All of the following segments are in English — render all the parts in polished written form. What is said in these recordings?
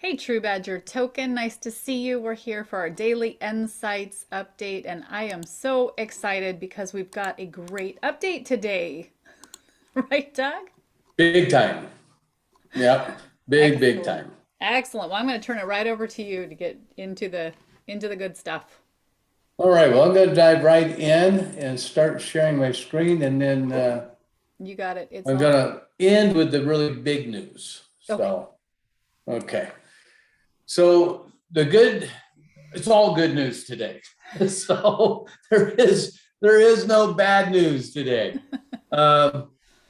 Hey, True Badger Token, nice to see you. We're here for our daily nSights update, and I am so excited because we've got a great update today. Right, Doug? Big time. Yep. Big Excellent. time. Excellent. Well, I'm going to turn it right over to you to get into the good stuff. All right. Well, I'm going to dive right in and start sharing my screen. And then You got it. It's I'm all going to end with the really big news. okay. Okay. So it's all good news today. So there is no bad news today. Um,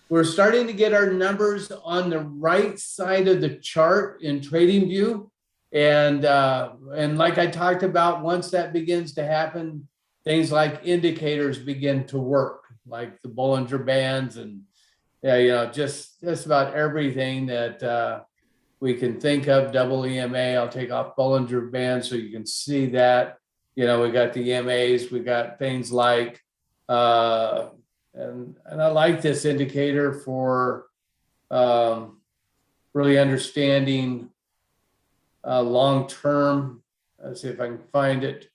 we're starting to get our numbers on the right side of the chart in TradingView. And like I talked about, once that begins to happen, things like indicators begin to work, like the Bollinger Bands and yeah, just about everything that we can think of. Double EMA. I'll take off Bollinger Bands so you can see that. We got the EMAs. We got things like uh, and I like this indicator for um, really understanding long term. Let's see if I can find it.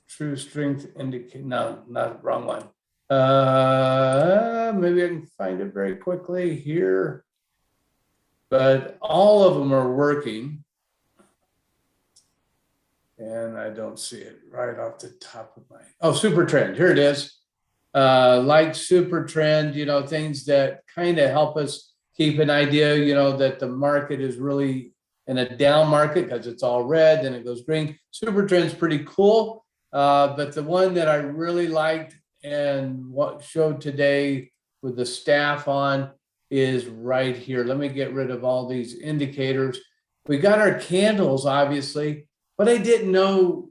True strength indicate. No, not the wrong one. Maybe I can find it very quickly here. But all of them are working. And I don't see it right off the top of my. Oh, Supertrend. Here it is. Like Supertrend, things that kind of help us keep an idea, that the market is really in a down market because it's all red, then it goes green. Supertrend's pretty cool. But the one that I really liked and what showed today with the staff on is right here. Let me get rid of all these indicators. We got our candles, obviously, but I didn't know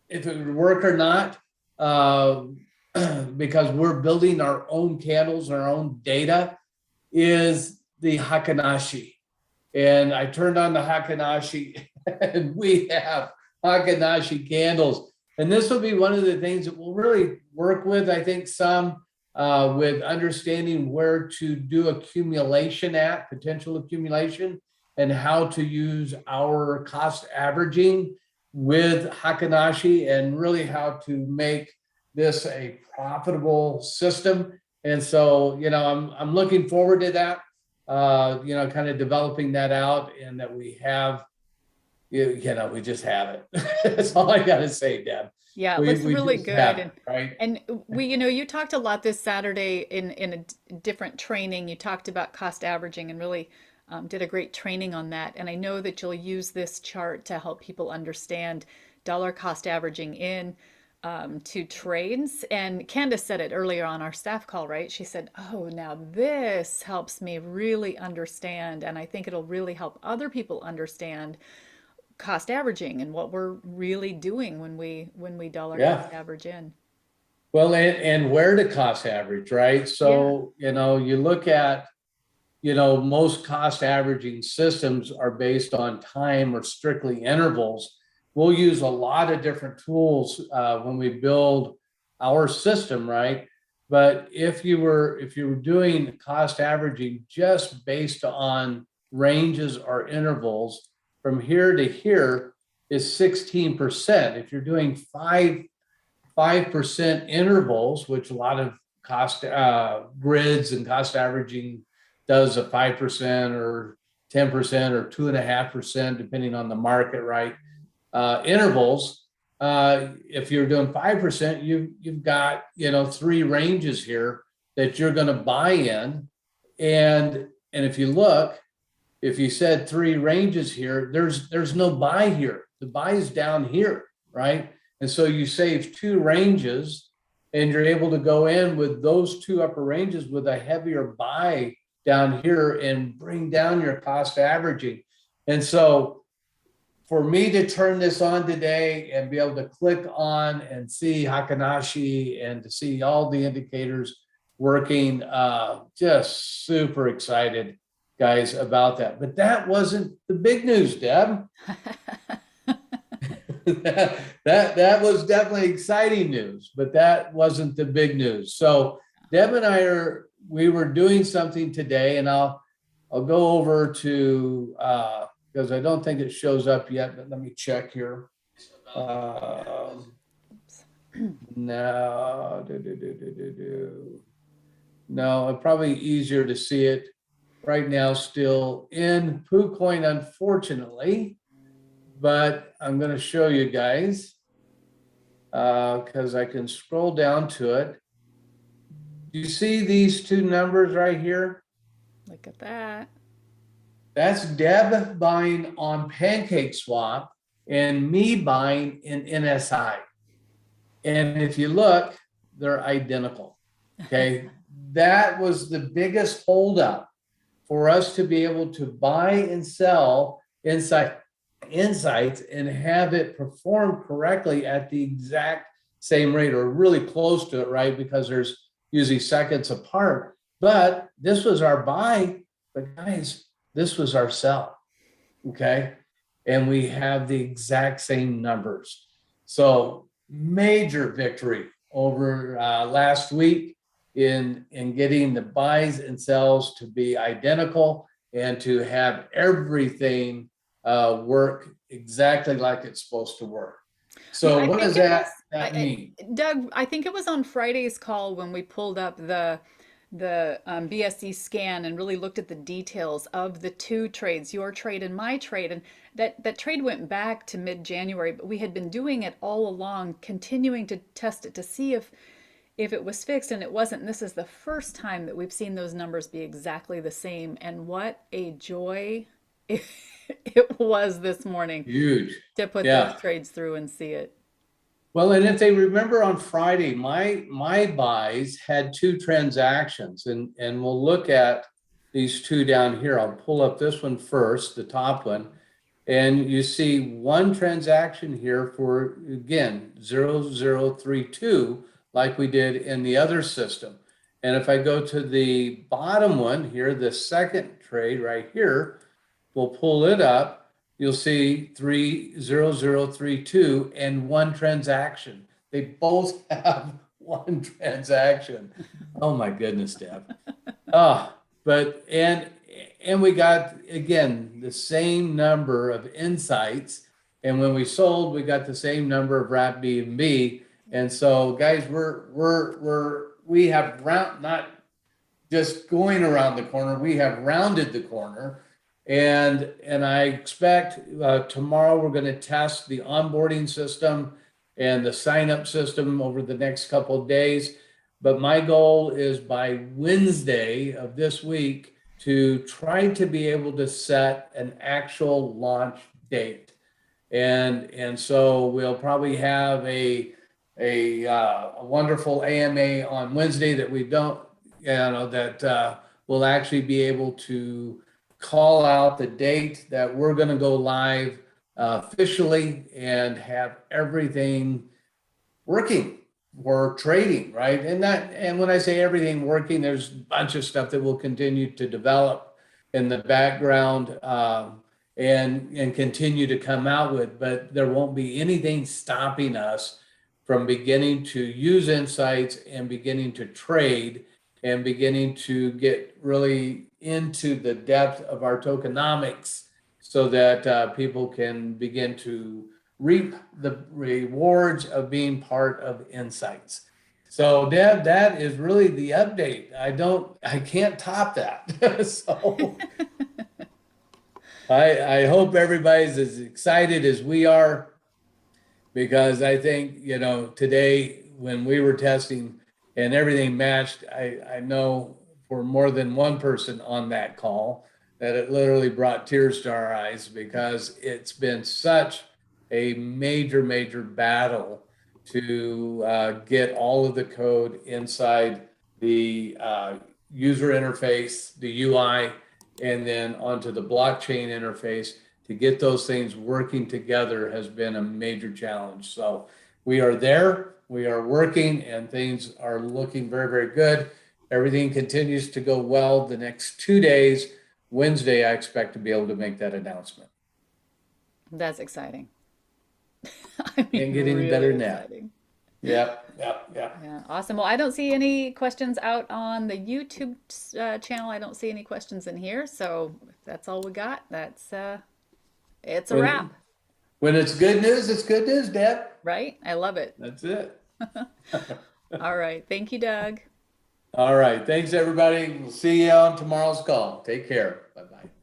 if it would work or not. Because we're building our own candles, our own data, is the Hakanashi. And I turned on the Hakanashi and we have Hakanashi candles. And this will be one of the things that we'll really work with, I think, some with understanding where to do accumulation at, potential accumulation, and how to use our cost averaging with Hakanashi and really how to make this a profitable system. And so, I'm looking forward to that, kind of developing that out and that we have, we just have it. That's all I got to say, Deb. Yeah, it We, looks we really just good. have it, And right? and we, you talked a lot this Saturday in a different training. You talked about cost averaging and really did a great training on that. And I know that you'll use this chart to help people understand dollar cost averaging in to trades. And Candace said it earlier on our staff call, right? She said, "Oh, now this helps me really understand, and I think it'll really help other people understand cost averaging and what we're really doing when we dollar cost Yeah. average in." Well, and where to cost average, right? Yeah. So, you look at, most cost averaging systems are based on time or strictly intervals. We'll use a lot of different tools when we build our system, right? But if you were doing cost averaging just based on ranges or intervals from here to here is 16%. If you're doing 5% intervals, which a lot of cost grids and cost averaging does a 5% or 10% or 2.5%, depending on the market, right? Intervals. If you're doing 5%, you've got three ranges here that you're going to buy in, and if you look, if you said three ranges here, there's no buy here. The buy is down here, right? And so you save two ranges and you're able to go in with those two upper ranges with a heavier buy down here and bring down your cost averaging. And so for me to turn this on today and be able to click on and see Hakanashi and to see all the indicators working, just super excited, guys, about that. But that wasn't the big news, Deb. that was definitely exciting news, but that wasn't the big news. So Deb and we were doing something today, and I'll go over to because I don't think it shows up yet, but let me check here. Um, no, no, it's probably easier to see it right now still in PooCoin, unfortunately, but I'm going to show you guys because I can scroll down to it. Do you see these two numbers right here? Look at that. That's Deb buying on PancakeSwap and me buying in NSI. And if you look, they're identical. Okay. That was the biggest holdup for us to be able to buy and sell nSights and have it perform correctly at the exact same rate or really close to it, right? Because there's usually seconds apart. But this was our buy, but guys, this was our sell. Okay. And we have the exact same numbers. So major victory over last week in getting the buys and sells to be identical and to have everything work exactly like it's supposed to work. So what does that mean? Doug, I think it was on Friday's call when we pulled up the BSC scan and really looked at the details of the two trades, your trade and my trade. And that trade went back to mid-January, but we had been doing it all along, continuing to test it to see if it was fixed, and it wasn't. And this is the first time that we've seen those numbers be exactly the same. And what a joy it, it was this morning. Huge. To put Yeah. those trades through and see it. Well, and if they remember on Friday, my buys had two transactions, and we'll look at these two down here. I'll pull up this one first, the top one, and you see one transaction here for, again, 0032, like we did in the other system. And if I go to the bottom one here, the second trade right here, we'll pull it up. You'll see 30032 and one transaction. They both have one transaction. Oh my goodness, Deb. But we got again the same number of nSights, and when we sold, we got the same number of wrap BNB. And so, guys, we have not just going around the corner. We have rounded the corner. And I expect tomorrow we're going to test the onboarding system and the sign-up system over the next couple of days. But my goal is by Wednesday of this week to try to be able to set an actual launch date. And so we'll probably have a wonderful AMA on Wednesday that we don't, that we'll actually be able to call out the date that we're going to go live officially and have everything working for trading, right? And when I say everything working, there's a bunch of stuff that will continue to develop in the background and continue to come out with, but there won't be anything stopping us from beginning to use nSights and beginning to trade and beginning to get really into the depth of our tokenomics so that people can begin to reap the rewards of being part of nSights. So Deb, that is really the update. I can't top that. So I hope everybody's as excited as we are, because I think, today when we were testing and everything matched, I know for more than one person on that call that it literally brought tears to our eyes, because it's been such a major battle to get all of the code inside the user interface, the UI, and then onto the blockchain interface. To get those things working together has been a major challenge. So we are there, we are working, and things are looking very good. Everything continues to go well. The next 2 days, Wednesday, I expect to be able to make that announcement. That's exciting. And getting really better than that. exciting. Yep. Yeah, awesome. Well, I don't see any questions out on the YouTube channel. I don't see any questions in here. So if that's all we got, that's It's a When, wrap, when it's good news, Deb. right? I love it. That's it. All right. Thank you, Doug. All right. Thanks, everybody. We'll see you on tomorrow's call. Take care. Bye-bye.